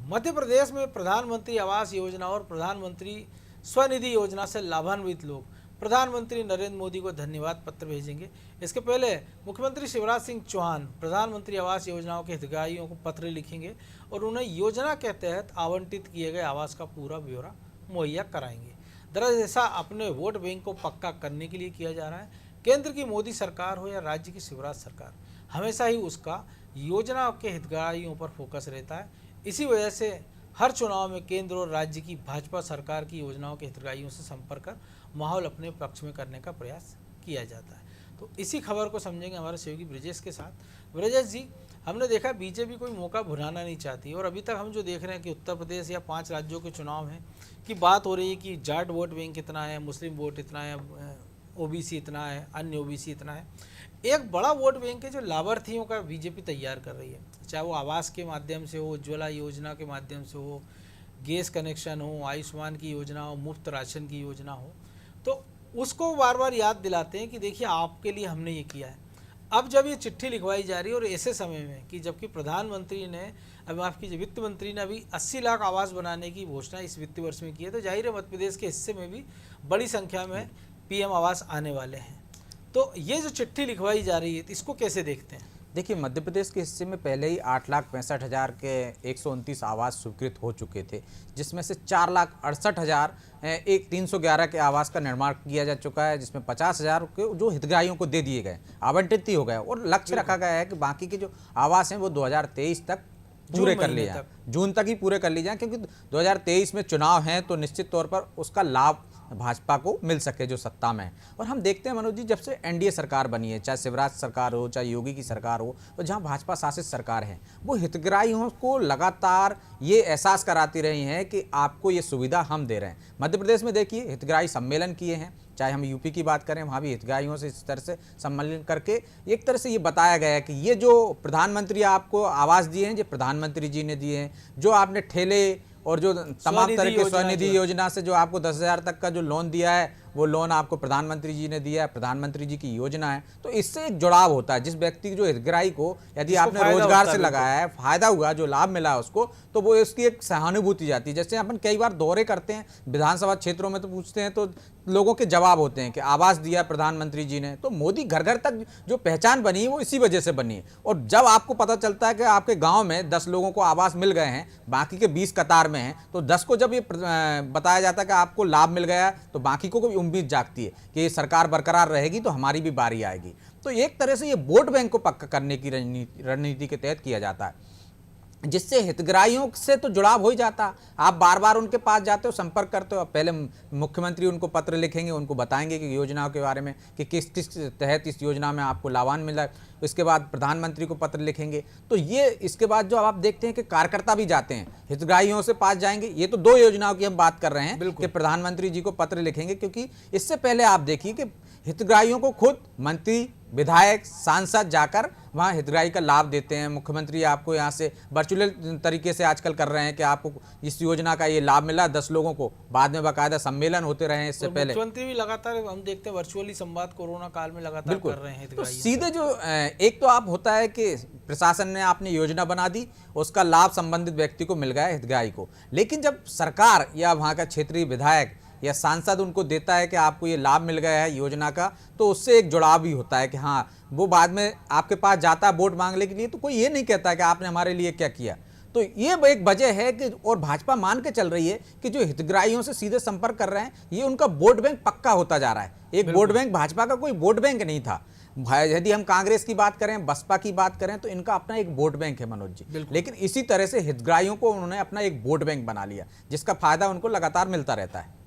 मध्य प्रदेश में प्रधानमंत्री आवास योजना और प्रधानमंत्री स्वनिधि योजना से लाभान्वित लोग प्रधानमंत्री नरेंद्र मोदी को धन्यवाद पत्र भेजेंगे। इसके पहले मुख्यमंत्री शिवराज सिंह चौहान प्रधानमंत्री आवास योजनाओं के हितग्राहियों को पत्र लिखेंगे और उन्हें योजना के तहत आवंटित किए गए आवास का पूरा ब्यौरा मुहैया कराएंगे। दरअसल ऐसा अपने वोट बैंक को पक्का करने के लिए किया जा रहा है। केंद्र की मोदी सरकार हो या राज्य की शिवराज सरकार, हमेशा ही उसका योजना के हितग्राहियों पर फोकस रहता है। इसी वजह से हर चुनाव में केंद्र और राज्य की भाजपा सरकार की योजनाओं के हितग्राहियों से संपर्क कर माहौल अपने पक्ष में करने का प्रयास किया जाता है। तो इसी खबर को समझेंगे हमारे सहयोगी ब्रजेश के साथ। ब्रजेश जी, हमने देखा बीजेपी कोई मौका भुनाना नहीं चाहती और अभी तक हम जो देख रहे हैं कि उत्तर प्रदेश या 5 राज्यों के चुनाव हैं कि बात हो रही है कि जाट वोट बैंक कितना है, मुस्लिम वोट इतना है, ओबीसी इतना है, अन्य ओबीसी इतना है। एक बड़ा वोट बैंक है जो लाभार्थियों का बीजेपी तैयार कर रही है, चाहे वो आवास के माध्यम से हो, उज्ज्वला योजना के माध्यम से हो, गैस कनेक्शन हो, आयुष्मान की योजना हो, मुफ्त राशन की योजना हो, तो उसको बार बार याद दिलाते हैं कि देखिए आपके लिए हमने ये किया है। अब जब ये चिट्ठी लिखवाई जा रही है और ऐसे समय में कि जबकि प्रधानमंत्री ने माफ़ कीजिए वित्त मंत्री ने अभी 80 लाख आवास बनाने की घोषणा इस वित्त वर्ष में की है, तो जाहिर है मध्य प्रदेश के हिस्से में भी बड़ी संख्या में पीएम आवास आने वाले हैं। तो ये जो चिट्ठी लिखवाई जा रही है तो इसको कैसे देखते हैं? देखिए, मध्य प्रदेश के हिस्से में पहले ही 8,65,000 के 129 आवास स्वीकृत हो चुके थे, जिसमें से 4,68,000 एक 311 के आवास का निर्माण किया जा चुका है, जिसमें 50,000 के जो हितग्राहियों को दे दिए गए, आवंटित ही हो गए और लक्ष्य रखा गया है कि बाकी के जो आवास हैं वो 2023 तक पूरे कर लिए जाएं, जून तक ही पूरे कर लिए जाएं, क्योंकि 2023 में चुनाव हैं तो निश्चित तौर पर उसका लाभ भाजपा को मिल सके जो सत्ता में है। और हम देखते हैं मनोज जी, जब से एनडीए सरकार बनी है, चाहे शिवराज सरकार हो, चाहे योगी की सरकार हो, और जहां भाजपा शासित सरकार है, वो हितग्राहियों को लगातार ये एहसास कराती रही हैं कि आपको ये सुविधा हम दे रहे हैं। मध्य प्रदेश में देखिए हितग्राही सम्मेलन किए हैं, चाहे हम यूपी की बात करें, वहाँ भी हितग्राहियों से इस तरह से सम्मेलन करके एक तरह से ये बताया गया है कि ये जो प्रधानमंत्री आपको आवास दिए हैं, ये प्रधानमंत्री जी ने दिए हैं। जो आपने ठेले और जो तमाम तरह के स्वनिधि योजना से जो आपको 10,000 तक का जो लोन दिया है, वो लोन आपको प्रधानमंत्री जी ने दिया है, प्रधानमंत्री जी की योजना है। तो इससे एक जुड़ाव होता है। जिस व्यक्ति जो हितग्राही को यदि आपने रोजगार से लगाया है, फायदा हुआ, जो लाभ मिला है उसको, तो वो इसकी एक सहानुभूति जाती है। जैसे अपन कई बार दौरे करते हैं विधानसभा क्षेत्रों में, तो पूछते हैं तो लोगों के जवाब होते हैं कि आवास दिया प्रधानमंत्री जी ने। तो मोदी घर घर तक जो पहचान बनी है वो इसी वजह से बनी है। और जब आपको पता चलता है कि आपके गाँव में 10 लोगों को आवास मिल गए हैं, बाकी के 20 कतार में हैं, तो 10 को जब ये बताया जाता है कि आपको लाभ मिल गया, तो बाकी को भी उम्मीद जागती है कि ये सरकार बरकरार रहेगी तो हमारी भी बारी आएगी। तो एक तरह से ये वोट बैंक को पक्का करने की रणनीति के तहत किया जाता है, जिससे हितग्राहियों से तो जुड़ाव हो ही जाता। आप बार बार उनके पास जाते हो, संपर्क करते हो। पहले मुख्यमंत्री उनको पत्र लिखेंगे, उनको बताएंगे कि योजनाओं के बारे में कि किस किस तहत इस योजना में आपको लाभान्वित मिला। इसके बाद प्रधानमंत्री को पत्र लिखेंगे। तो ये इसके बाद जो आप देखते हैं कि कार्यकर्ता भी जाते हैं, हितग्राहियों से पास जाएंगे। ये तो 2 योजनाओं की हम बात कर रहे हैं कि प्रधानमंत्री जी को पत्र लिखेंगे, क्योंकि इससे पहले आप देखिए कि हितग्राहियों को खुद मंत्री, विधायक, सांसद जाकर वहाँ हितग्राही का लाभ देते हैं। मुख्यमंत्री आपको यहाँ से वर्चुअल तरीके से आजकल कर रहे हैं कि आपको इस योजना का ये लाभ मिला 10 लोगों को। बाद में बाकायदा सम्मेलन होते रहे हैं इससे पहले। मुख्यमंत्री भी लगातार हम देखते हैं वर्चुअली संवाद कोरोना काल में लगातार कर रहे हैं। तो सीधे जो एक तो आप होता है कि प्रशासन ने आपने योजना बना दी, उसका लाभ संबंधित व्यक्ति को मिल गया हितग्राही को। लेकिन जब सरकार या वहाँ का क्षेत्रीय विधायक या सांसद उनको देता है कि आपको ये लाभ मिल गया है योजना का, तो उससे एक जुड़ाव भी होता है कि हाँ, वो बाद में आपके पास जाता है वोट मांगने के लिए, तो कोई ये नहीं कहता कि आपने हमारे लिए क्या किया। तो ये एक वजह है कि और भाजपा मान के चल रही है कि जो हितग्राहियों से सीधे संपर्क कर रहे हैं, ये उनका वोट बैंक पक्का होता जा रहा है। एक वोट बैंक, भाजपा का कोई वोट बैंक नहीं था। यदि हम कांग्रेस की बात करें, बसपा की बात करें, तो इनका अपना एक वोट बैंक है मनोज जी। लेकिन इसी तरह से हितग्राहियों को उन्होंने अपना एक वोट बैंक बना लिया, जिसका फायदा उनको लगातार मिलता रहता है।